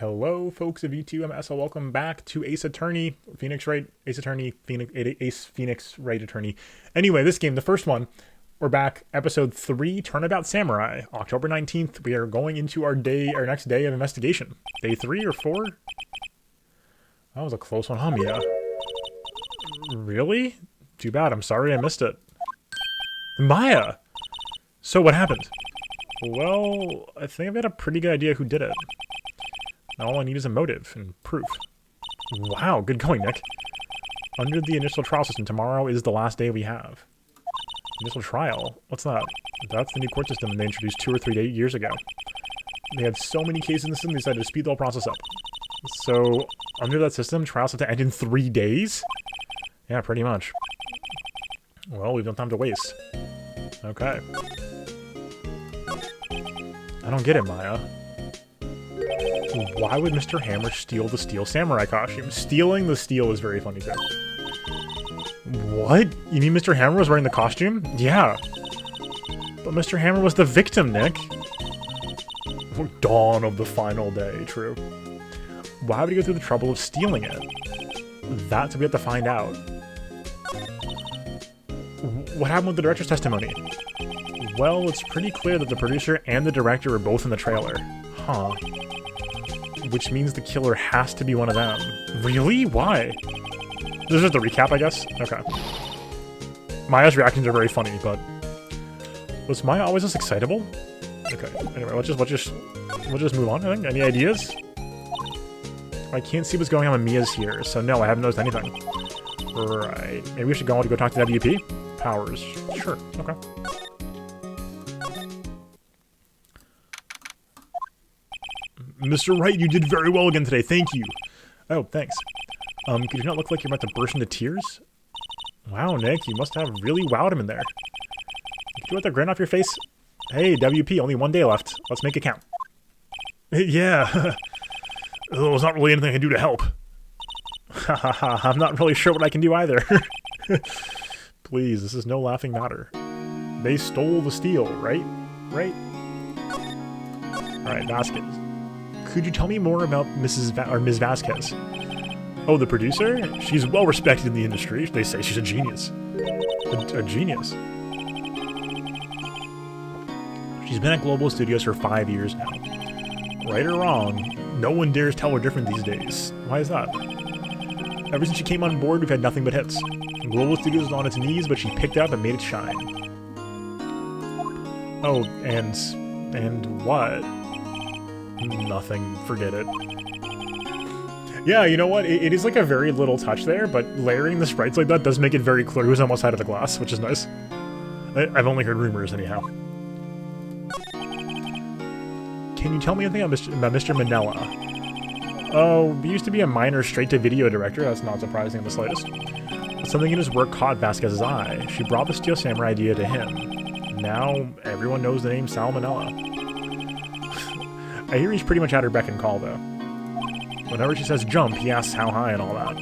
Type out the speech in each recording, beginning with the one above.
Hello, folks of E2MSL. Welcome back to Ace Attorney, Phoenix Wright, Ace Attorney, Ace Phoenix Wright Attorney. Anyway, this game, the first one, we're back. Episode 3, Turnabout Samurai. October 19th, we are going into our next day of investigation. Day 3 or 4? That was a close one, huh, Mia? Really? Too bad. I'm sorry I missed it. Maya! So what happened? Well, I think I've got a pretty good idea who did it. Now all I need is a motive and proof. Wow, good going, Nick. Under the initial trial system, tomorrow is the last day we have. Initial trial? What's that? That's the new court system they introduced 2 or 3 years ago. They had so many cases in the system, they decided to speed the whole process up. So, under that system, trials have to end in 3 days? Yeah, pretty much. Well, we've no time to waste. Okay. I don't get it, Maya. Why would Mr. Hammer steal the steel samurai costume? Stealing the steel is very funny, too. What? You mean Mr. Hammer was wearing the costume? Yeah. But Mr. Hammer was the victim, Nick. Dawn of the final day, true. Why would he go through the trouble of stealing it? That's what we have to find out. What happened with the director's testimony? Well, it's pretty clear that the producer and the director were both in the trailer. Huh. Which means the killer has to be one of them. Really? Why? This is just a recap, I guess? Okay. Maya's reactions are very funny, but... Was Maya always this excitable? Okay, anyway, let's just move on, I think. Any ideas? I can't see what's going on when Mia's here, so no, I haven't noticed anything. Right. Maybe we should go on to go talk to WP? Powers. Sure, okay. Mr. Wright, you did very well again today. Thank you. Oh, thanks. Could you not look like you're about to burst into tears? Wow, Nick, you must have really wowed him in there. Could you let the grin off your face? Hey, WP, only 1 day left. Let's make it count. Yeah. There's not really anything I can do to help. Hahaha, I'm not really sure what I can do either. Please, this is no laughing matter. They stole the steel, right? Right? Alright, Vasquez. Could you tell me more about Ms. Vasquez? Oh, the producer? She's well respected in the industry. They say she's a genius. A genius? She's been at Global Studios for 5 years now. Right or wrong, no one dares tell her different these days. Why is that? Ever since she came on board, we've had nothing but hits. Global Studios was on its knees, but she picked it up and made it shine. Oh, and what? Nothing. Forget it. Yeah, you know what? It is like a very little touch there, but layering the sprites like that does make it very clear who's on what side of the glass, which is nice. I've only heard rumors, anyhow. Can you tell me anything about Mr. Manella? Oh, he used to be a minor straight-to-video director. That's not surprising in the slightest. But something in his work caught Vasquez's eye. She brought the Steel Samurai idea to him. Now, everyone knows the name Sal Manella. I hear he's pretty much at her beck and call, though. Whenever she says jump, he asks how high and all that.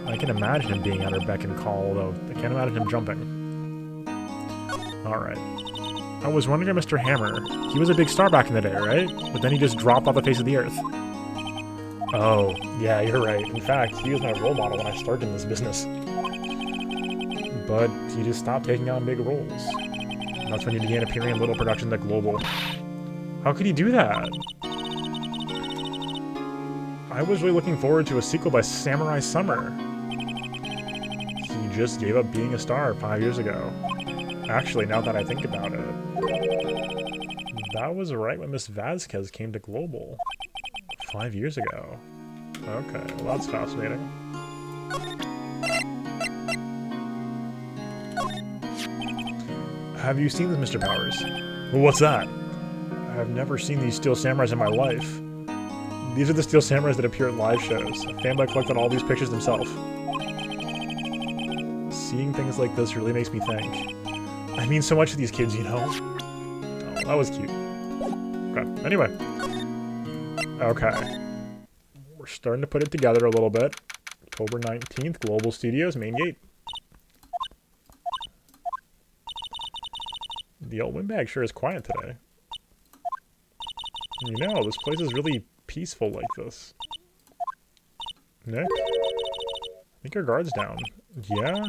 I can imagine him being at her beck and call, though I can't imagine him jumping. Alright. I was wondering about Mr. Hammer. He was a big star back in the day, right? But then he just dropped off the face of the earth. Oh, yeah, you're right. In fact, he was my role model when I started in this business. But he just stopped taking on big roles. That's when he began appearing in little productions like Global. How could he do that? I was really looking forward to a sequel by Samurai Summer. He just gave up being a star 5 years ago. Actually, now that I think about it, that was right when Miss Vasquez came to Global. 5 years ago. Okay, well that's fascinating. Have you seen this, Mr. Powers? Well, what's that? I've never seen these Steel Samurais in my life. These are the Steel Samurais that appear at live shows. A fanboy collected all these pictures himself. Seeing things like this really makes me think. I mean so much to these kids, you know? Oh, that was cute. Okay, anyway. Okay. We're starting to put it together a little bit. October 19th, Global Studios, main gate. The old windbag sure is quiet today. You know, this place is really peaceful like this. Nick? I think your guard's down. Yeah?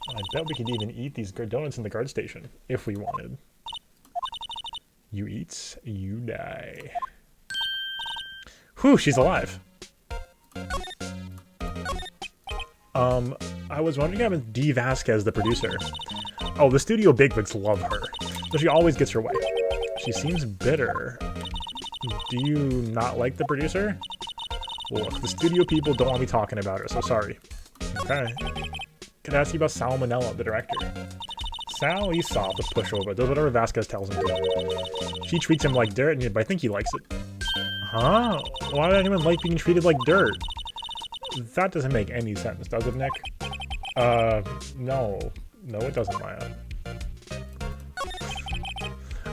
I bet we could even eat these donuts in the guard station, if we wanted. You eat, you die. Whew, she's alive. I was wondering about Dee Vasquez, the producer. Oh, the studio bigwigs love her, so she always gets her way. She seems bitter. Do you not like the producer? Look, the studio people don't want me talking about her, so sorry. Okay. Could I ask you about Sal Manella, the director? Sal, he's soft, a pushover, does whatever Vasquez tells him to. She treats him like dirt, but I think he likes it. Huh? Why would anyone like being treated like dirt? That doesn't make any sense, does it, Nick? No. No, it doesn't, Maya.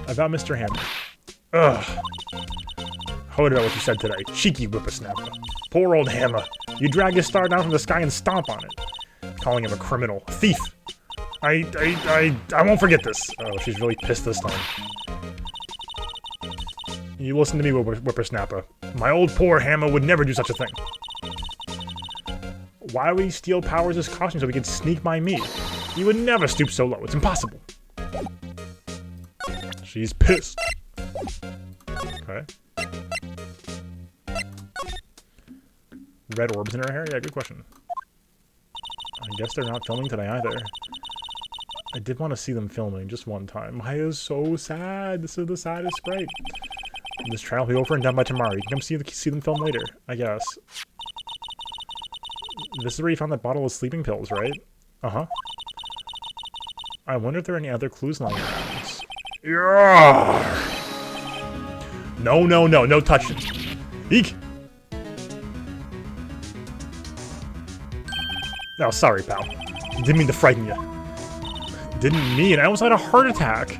About Mr. Hammer. Ugh. What about what you said today? Cheeky whippersnapper. Poor old Hammer. You drag his star down from the sky and stomp on it. Calling him a criminal. A thief. I won't forget this. Oh, she's really pissed this time. You listen to me, whippersnapper. My old poor Hammer would never do such a thing. Why would he steal Powers' costume so he could sneak by me? He would never stoop so low. It's impossible. She's pissed. Okay. Red orbs in her hair? Yeah, good question. I guess they're not filming today either. I did want to see them filming just one time. Maya's so sad. This is the saddest sprite. This trial will be over and done by tomorrow. You can come see them film later, I guess. This is where you found that bottle of sleeping pills, right? Uh-huh. I wonder if there are any other clues lying around. Yeah. No touching. Eek! Oh, sorry, pal. Didn't mean to frighten you. Didn't mean. I almost had a heart attack.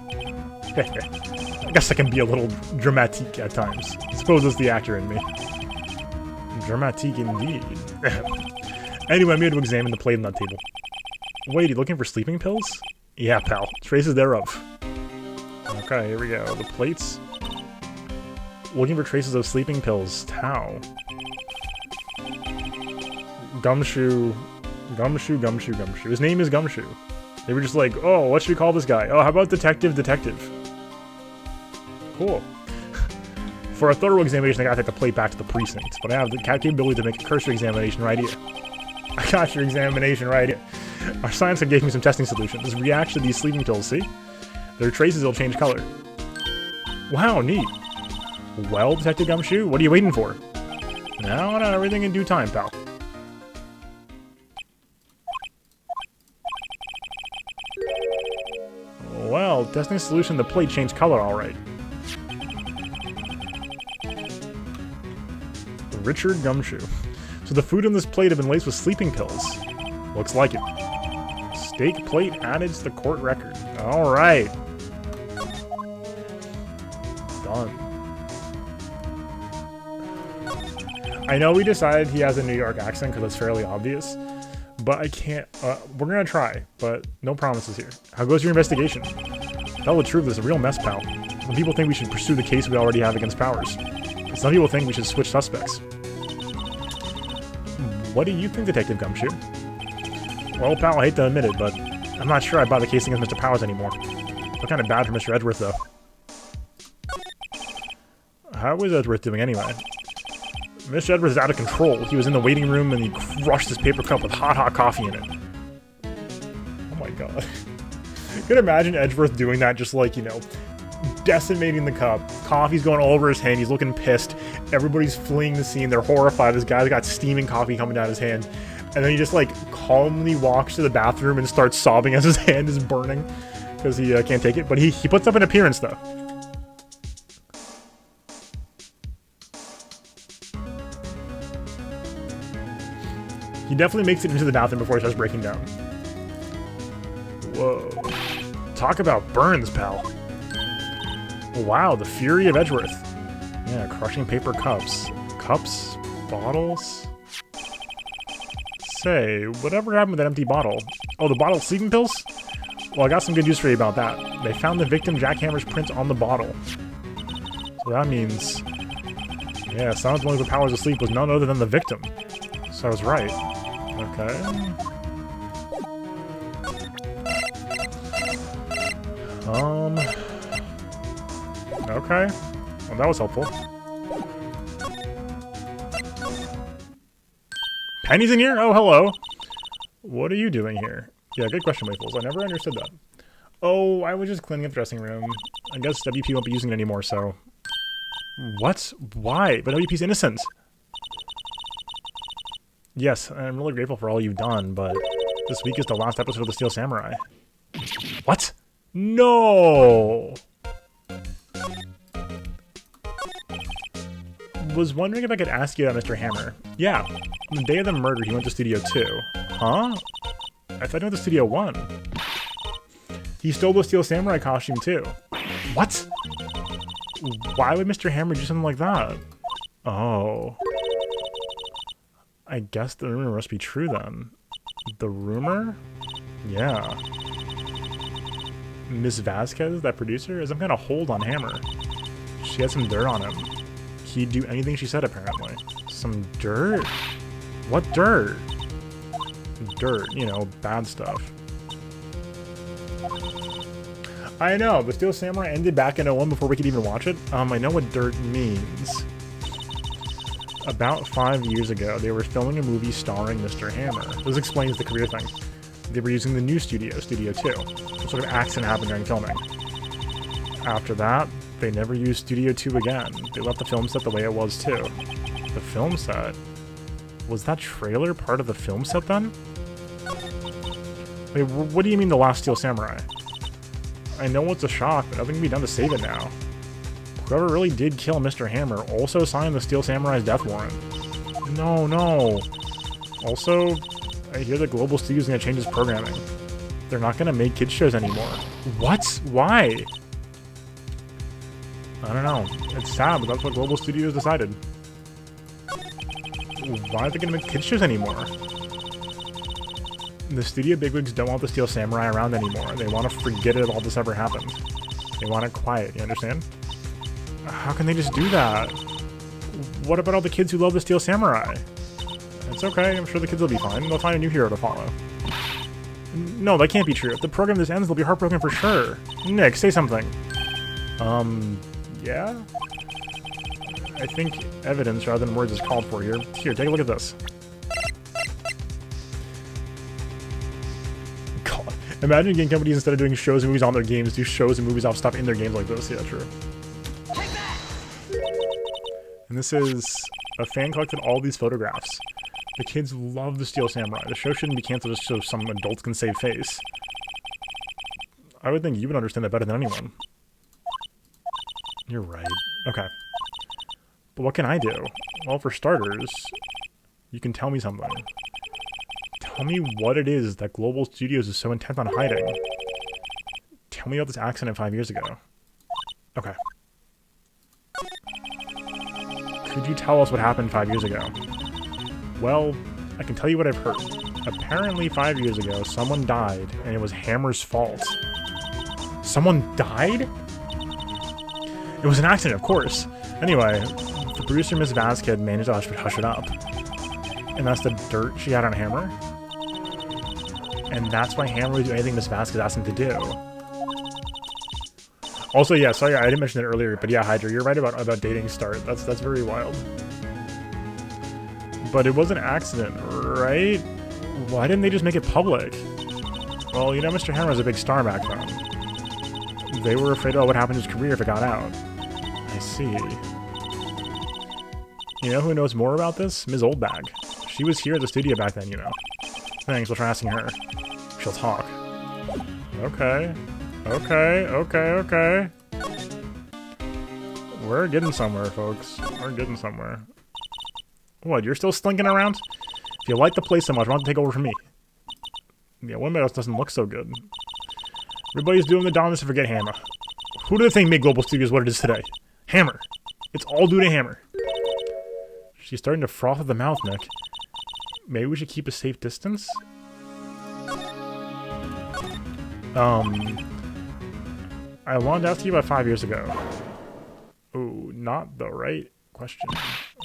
I guess I can be a little dramatique at times. I suppose it's the actor in me. Dramatique indeed. Anyway, I'm here to examine the plate on that table. Wait, you looking for sleeping pills? Yeah, pal. Traces thereof. Okay, here we go. The plates. Looking for traces of sleeping pills. How? Gumshoe. His name is Gumshoe. They were just like, oh, what should we call this guy? Oh, how about Detective? Cool. For a thorough examination, I gotta take the plate back to the precinct, but I have the capability to make a cursory examination right here. I got your examination right here. Our science gave me some testing solutions. React to these sleeping pills, see? Their traces will change color. Wow, neat. Well, Detective Gumshoe, what are you waiting for? No, everything in due time, pal. Well, testing solution, the plate changed color alright. Richard Gumshoe. So the food on this plate have been laced with sleeping pills. Looks like it. Steak plate added to the court record. Alright. Done. I know we decided he has a New York accent because it's fairly obvious, but I can't, we're gonna try, but no promises here. How goes your investigation? Tell the truth, it's a real mess, pal. Some people think we should pursue the case we already have against Powers. Some people think we should switch suspects. What do you think, Detective Gumshoe? Well, pal, I hate to admit it, but I'm not sure I buy the case against Mr. Powers anymore. Feel kind of bad for Mr. Edgeworth, though. How is Edgeworth doing anyway? Mr. Edgeworth is out of control. He was in the waiting room and he crushed his paper cup with hot coffee in it. Oh my god. Could imagine Edgeworth doing that, just like, you know, decimating the cup. Coffee's going all over his hand. He's looking pissed. Everybody's fleeing the scene. They're horrified. This guy's got steaming coffee coming down his hand. And then he just, like, calmly walks to the bathroom and starts sobbing as his hand is burning. Because he can't take it. But he puts up an appearance, though. He definitely makes it into the bathroom before he starts breaking down. Whoa. Talk about burns, pal. Wow, the fury of Edgeworth. Yeah, crushing paper cups. Cups? Bottles? Say, whatever happened with that empty bottle? Oh, the bottle of sleeping pills? Well, I got some good news for you about that. They found the victim Jackhammer's print on the bottle. So that means Yeah, sounds one of the powers asleep was none other than the victim. So I was right. Okay. Okay. Well, that was helpful. Penny's in here? Oh, hello. What are you doing here? Yeah, good question, Waffles. I never understood that. Oh, I was just cleaning up the dressing room. I guess WP won't be using it anymore, so... What? Why? But WP's innocent. Yes, I'm really grateful for all you've done, but this week is the last episode of The Steel Samurai. What? No! Was wondering if I could ask you about Mr. Hammer. Yeah, on the day of the murder, he went to Studio 2. Huh? I thought he went to Studio 1. He stole the Steel Samurai costume, too. What? Why would Mr. Hammer do something like that? Oh. I guess the rumor must be true, then. The rumor? Yeah. Miss Vasquez, that producer, has some kind of hold on Hammer. She had some dirt on him. He'd do anything she said, apparently. Some dirt? What dirt? Dirt, you know, bad stuff. I know, the Steel Samurai ended back in 01 before we could even watch it. I know what dirt means. About 5 years ago, they were filming a movie starring Mr. Hammer. This explains the career thing. They were using the new studio, Studio 2. Some sort of accident happened during filming. After that, they never used Studio 2 again. They left the film set the way it was, too. The film set? Was that trailer part of the film set, then? Wait, what do you mean the last Steel Samurai? I know it's a shock, but nothing can be done to save it now. Whoever really did kill Mr. Hammer also signed the Steel Samurai's death warrant. No, no. Also, I hear that Global Studios gonna change its programming. They're not gonna make kids shows anymore. What? Why? I don't know. It's sad, but that's what Global Studios decided. Why are they gonna make kids shows anymore? The studio bigwigs don't want the Steel Samurai around anymore. They want to forget it all this ever happened. They want it quiet, you understand? How can they just do that? What about all the kids who love the Steel Samurai? It's okay, I'm sure the kids will be fine. They'll find a new hero to follow. No, that can't be true. If the program this ends, they'll be heartbroken for sure. Nick, say something. Yeah? I think evidence rather than words is called for here. Here, take a look at this. God. Imagine game companies, instead of doing shows and movies on their games, do shows and movies off stuff in their games like this. Yeah, true. And this is... a fan collected all these photographs. The kids love the Steel Samurai. The show shouldn't be canceled just so some adults can save face. I would think you would understand that better than anyone. You're right. Okay. But what can I do? Well, for starters, you can tell me something. Tell me what it is that Global Studios is so intent on hiding. Tell me about this accident 5 years ago. Okay. Could you tell us what happened 5 years ago? Well, I can tell you what I've heard. Apparently 5 years ago, someone died, and it was Hammer's fault. Someone died? It was an accident, of course. Anyway, the producer, Miss Vasquez, managed to hush it up. And that's the dirt she had on Hammer? And that's why Hammer would do anything Miss Vasquez asked him to do. Also, yeah, sorry, I didn't mention it earlier, but yeah, Hydra, you're right about dating start. That's very wild. But it was an accident, right? Why didn't they just make it public? Well, you know, Mr. Hammer was a big star back then. They were afraid about what happened to his career if it got out. I see. You know who knows more about this? Ms. Oldbag. She was here at the studio back then, you know. Thanks, we'll try asking her. She'll talk. Okay. Okay. We're getting somewhere, folks. We're getting somewhere. What, you're still slinking around? If you like the place so much, why don't you take over from me? Yeah, one else doesn't look so good. Everybody's doing the darndest to forget Hammer. Who do they think made Global Studios what it is today? Hammer. It's all due to Hammer. She's starting to froth at the mouth, Nick. Maybe we should keep a safe distance? I wanted to ask you about 5 years ago. Oh, not though, right? question.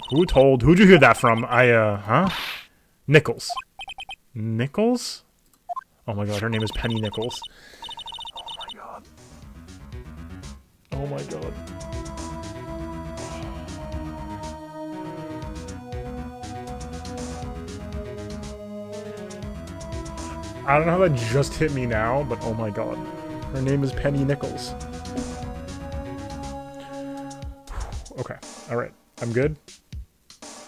Who'd you hear that from? Huh? Nichols. Nichols? Oh my god, her name is Penny Nichols. Oh my god. Oh my god. I don't know how that just hit me now, but oh my god. Her name is Penny Nichols. Okay, alright. I'm good.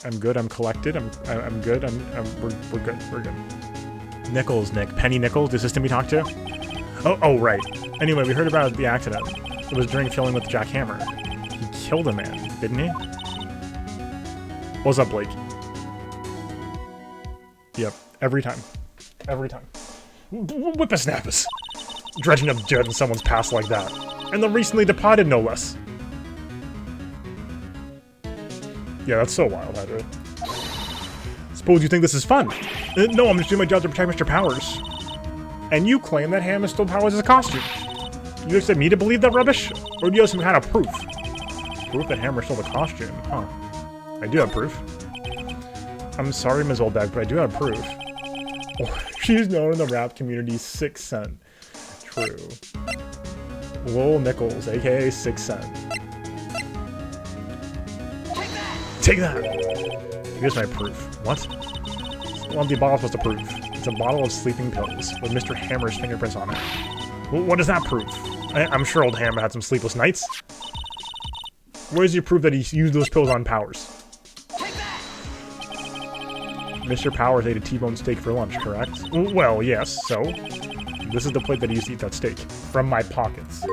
I'm good, I'm collected, I'm good, we're good, we're good. Nichols, Nick. Penny Nichols, the assistant we talked to? Oh, right. Anyway, we heard about the accident. It was during filming with Jack Hammer. He killed a man, didn't he? What's up, Blake? Yep, every time. Every time. Whippersnappers! Dredging up dirt in someone's past like that. And the recently departed, no less. Yeah, that's so wild, Hydra. Suppose you think this is fun. No, I'm just doing my job to protect Mr. Powers. And you claim that Hammer stole Powers as a costume. You expect me to believe that rubbish? Or do you have some kind of proof? Proof that Hammer stole the costume? Huh. I do have proof. I'm sorry, Ms. Oldbag, but I do have proof. She's known in the rap community 6 Cent. True. Lil Nichols, aka 6 Cent. Take that! Here's my proof. What? Well, the bottle's supposed to prove. It's a bottle of sleeping pills with Mr. Hammer's fingerprints on it. Well, what does that prove? I'm sure old Hammer had some sleepless nights. Where's your proof that he used those pills on Powers? Mr. Powers ate a T-bone steak for lunch, correct? Well, yes, so? This is the plate that he used to eat that steak. From my pockets.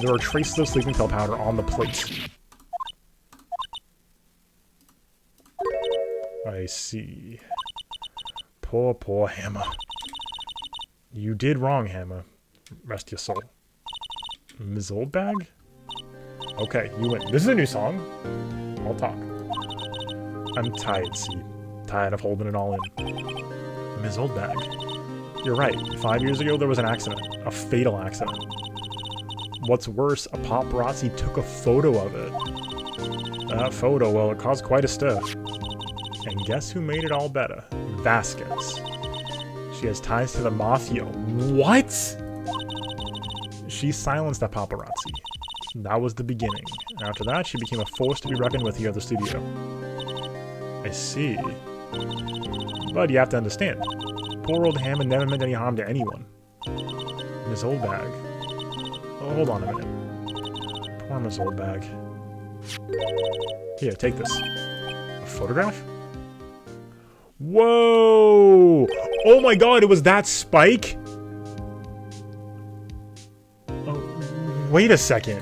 There are traces of sleeping pill powder on the plate. I see. Poor, poor Hammer. You did wrong, Hammer. Rest your soul. Ms. Oldbag? Okay, you win. This is a new song. I'll talk. I'm tired, see. Tired of holding it all in. Ms. Oldbag. You're right. 5 years ago, there was an accident. A fatal accident. What's worse, a paparazzi took a photo of it. That photo, well, it caused quite a stir. And guess who made it all better? Vasquez. She has ties to the mafia. What? She silenced that paparazzi. That was the beginning. After that, she became a force to be reckoned with here at the studio. I see. But you have to understand, poor old Hammond never meant any harm to anyone. Miss Oldbag. Oh, hold on a minute. Poor Miss Oldbag. Here, take this. A photograph? Whoa! Oh my god, it was that Spike? Oh, wait a second.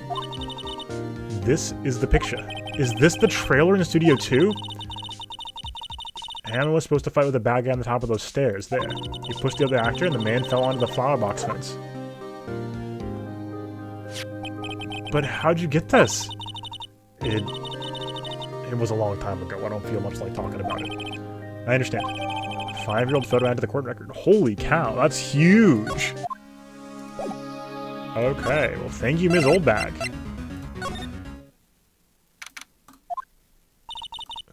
This is the picture. Is this the trailer in Studio 2? Hammer was supposed to fight with a bad guy on the top of those stairs, there. He pushed the other actor and the man fell onto the flower box fence. But how'd you get this? It was a long time ago. I don't feel much like talking about it. I understand. 5-year-old photo added to the court record. Holy cow, that's huge! Okay, well thank you, Ms. Oldbag.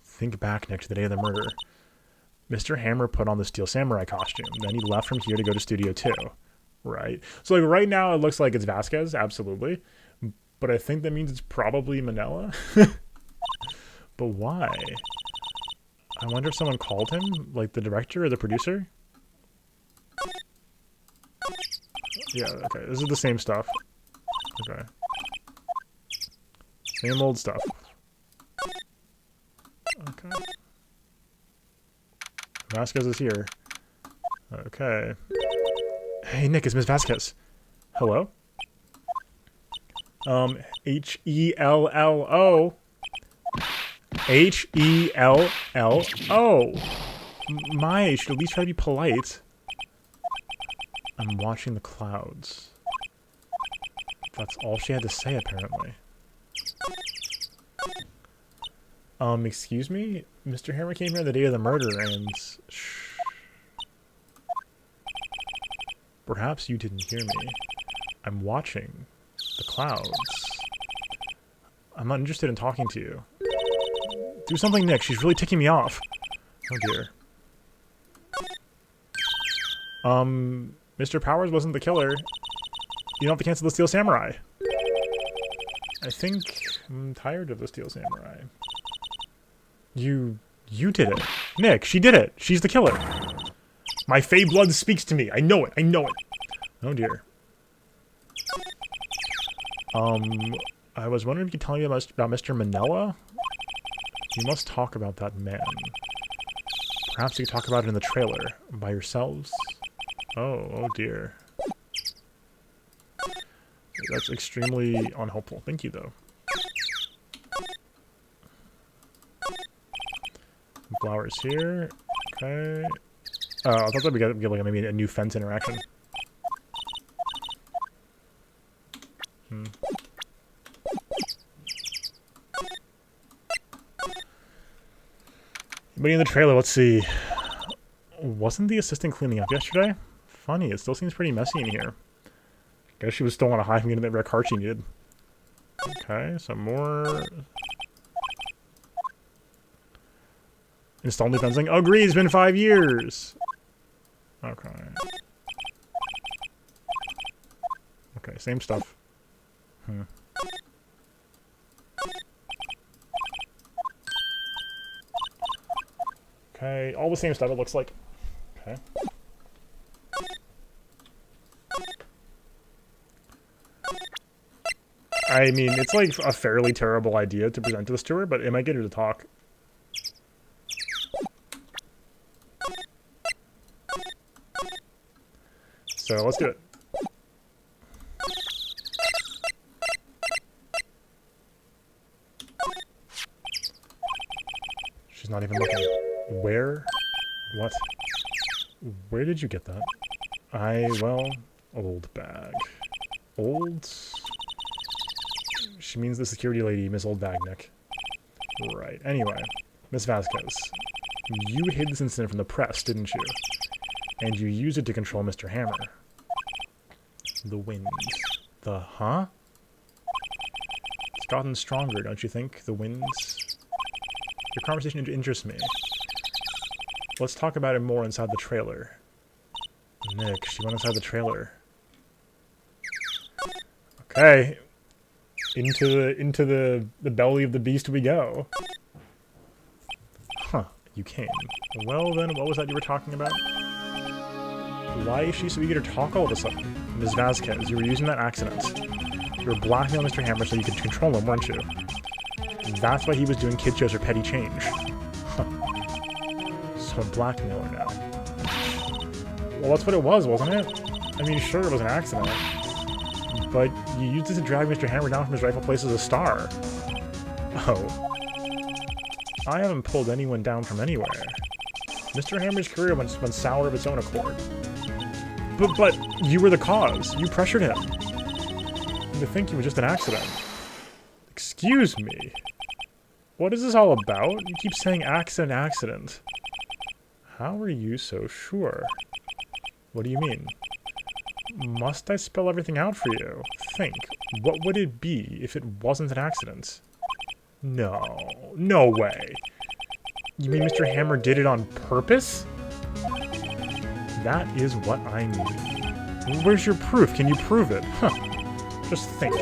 Think back next to the day of the murder. Mr. Hammer put on the Steel Samurai costume. Then he left from here to go to Studio 2. Right. So, like, right now it looks like it's Vasquez, absolutely. But I think that means it's probably Manila. But why? I wonder if someone called him? Like, the director or the producer? Yeah, okay. This is the same stuff. Okay. Same old stuff. Okay. Vasquez is here. Okay. Hey, Nick, it's Miss Vasquez. Hello? H-E-L-L-O. H-E-L-L-O. Maya, you should at least try to be polite. I'm watching the clouds. That's all she had to say, apparently. Excuse me? Mr. Hammer came here the day of the murder and... Shh. Perhaps you didn't hear me. I'm watching the clouds. I'm not interested in talking to you. Do something, Nick. She's really ticking me off. Oh, dear. Mr. Powers wasn't the killer. You don't have to cancel the Steel Samurai. I think I'm tired of the Steel Samurai. You did it. Nick, she did it. She's the killer. My Fey blood speaks to me. I know it. I know it. Oh, dear. I was wondering if you could tell me about Mr. Manila? You must talk about that man. Perhaps you could talk about it in the trailer. By yourselves? Oh dear. That's extremely unhelpful. Thank you, though. Flowers here. Okay. I thought that we got like maybe a new fence interaction. Anybody in the trailer? Let's see. Wasn't the assistant cleaning up yesterday? Funny, it still seems pretty messy in here. Guess she was still on a high from getting that rare card she needed. Okay, some more. Install new fencing. Oh, agreed, it's been 5 years! Okay. Okay, same stuff. Okay, all the same stuff it looks like. Okay. I mean, it's like a fairly terrible idea to present to the steward, but it might get her to talk. So let's do it. She's not even looking. Where? What? Where did you get that? Well, old bag. Old? She means the security lady, Miss Old Bag Nick. Right. Anyway, Miss Vasquez, you hid this incident from the press, didn't you? And you used it to control Mr. Hammer. The wind. The huh? It's gotten stronger, don't you think? The winds? Your conversation interests me. Let's talk about it more inside the trailer. Nick, she went inside the trailer. Okay. Into the belly of the beast we go. Huh, you came. Well then, what was that you were talking about? Why is she so eager to talk all of a sudden? Ms. Vasquez, you were using that accident. You were blackmailing Mr. Hammer so you could control him, weren't you? That's why he was doing kid shows for petty change. Huh. So a blackmailer now. Well, that's what it was, wasn't it? I mean, sure, it was an accident. But you used it to drag Mr. Hammer down from his rightful place as a star. Oh. I haven't pulled anyone down from anywhere. Mr. Hammer's career went sour of its own accord. But you were the cause. You pressured him. And to think it was just an accident. Excuse me. What is this all about? You keep saying accident, accident. How are you so sure? What do you mean? Must I spell everything out for you? Think. What would it be if it wasn't an accident? No. No way. You mean Mr. Hammer did it on purpose? That is what I need. Where's your proof? Can you prove it? Huh. Just think.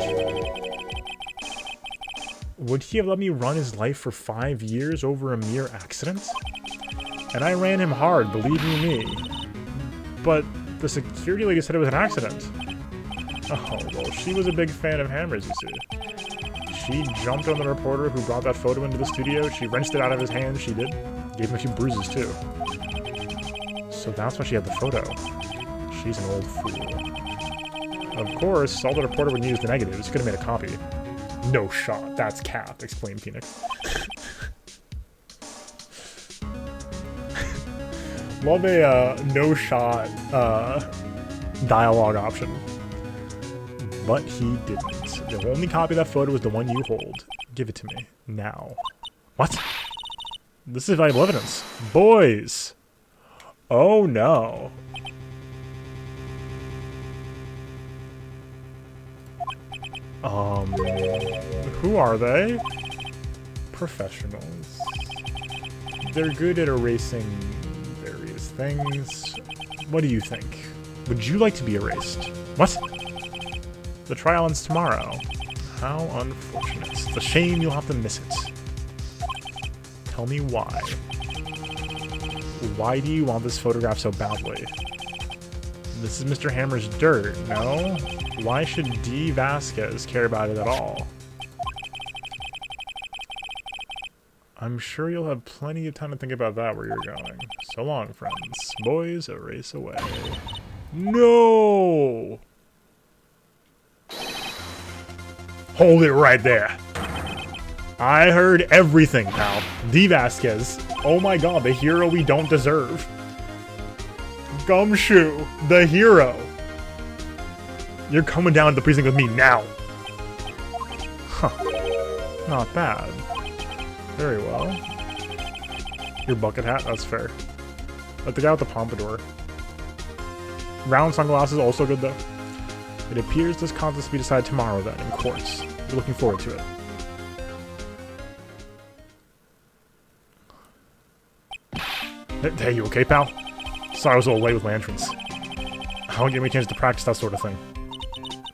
Would he have let me run his life for 5 years over a mere accident? And I ran him hard, believe you me. But the security lady said it was an accident. Oh, well, she was a big fan of Hammers, you see. She jumped on the reporter who brought that photo into the studio. She wrenched it out of his hand. She did. Gave him a few bruises, too. So that's why she had the photo. She's an old fool. Of course, all the reporter would need is the negatives. Could have made a copy. No shot. That's cap, explained Phoenix. Love a no shot dialogue option. But he didn't. The only copy of that photo was the one you hold. Give it to me. Now. What? This is valuable evidence. Boys! Oh no. Who are they? professionals. They're good at erasing various things. What do you think? Would you like to be erased? What? The trial ends tomorrow. How unfortunate. It's a shame you'll have to miss it. Tell me why. Why do you want this photograph so badly? This is Mr. Hammer's dirt, no? Why should D. Vasquez care about it at all? I'm sure you'll have plenty of time to think about that where you're going. So long, friends. Boys, erase away. No! Hold it right there. I heard everything, pal. D. Vasquez. Oh my god, the hero we don't deserve. Gumshoe, the hero. You're coming down to the precinct with me now. Huh. Not bad. Very well. Your bucket hat? That's fair. Like the guy with the pompadour. Round sunglasses, also good though. It appears this contest will be decided tomorrow then, in courts. We're looking forward to it. Hey, you okay, pal? Sorry I was a little late with my entrance. I won't give me a chance to practice that sort of thing.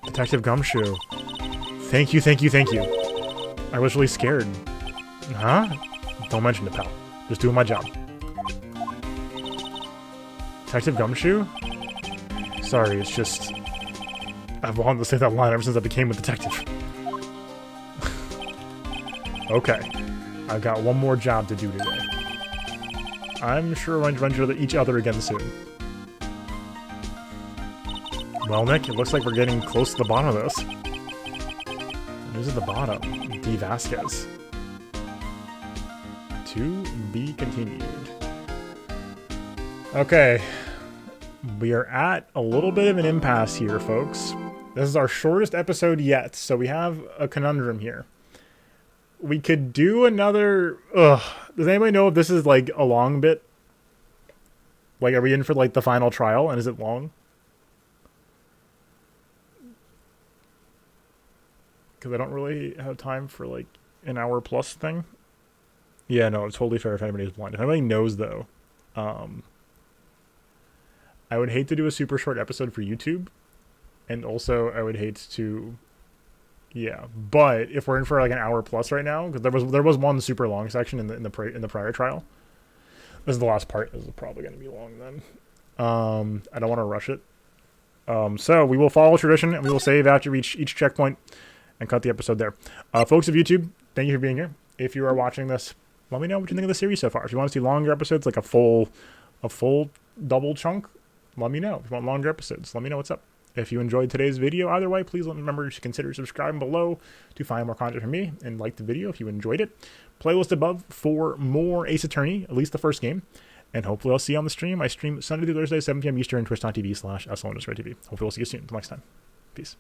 Detective Gumshoe. Thank you, thank you, thank you. I was really scared. Huh? Don't mention it, pal. Just doing my job. Detective Gumshoe? Sorry, it's just... I've wanted to say that line ever since I became a detective. Okay. I've got one more job to do today. I'm sure we're going to run into each other again soon. Well, Nick, it looks like we're getting close to the bottom of this. Who's at the bottom? D. Vasquez. To be continued. Okay. We are at a little bit of an impasse here, folks. This is our shortest episode yet, so we have a conundrum here. We could do another... Ugh. Does anybody know if this is, like, a long bit? Like, are we in for, like, the final trial, and is it long? Because I don't really have time for, like, an hour plus thing. Yeah, no, it's totally fair if anybody's blind. If anybody knows, though, I would hate to do a super short episode for YouTube. And also, I would hate to... Yeah, but if we're in for like an hour plus right now, because there was one super long section in the prior trial. This is the last part. This is probably going to be long then. I don't want to rush it. So we will follow tradition and we will save after each checkpoint and cut the episode there. Folks of YouTube, thank you for being here. If you are watching this, let me know what you think of the series so far. If you want to see longer episodes, like a full double chunk, let me know. If you want longer episodes, let me know what's up. If you enjoyed today's video, either way, please remember to consider subscribing below to find more content from me, and like the video if you enjoyed it. Playlist above for more Ace Attorney, at least the first game, and hopefully I'll see you on the stream. I stream Sunday through Thursday, 7 p.m. Eastern, twitch.tv/SLUnderscradeTV. Hopefully we'll see you soon. Until next time. Peace.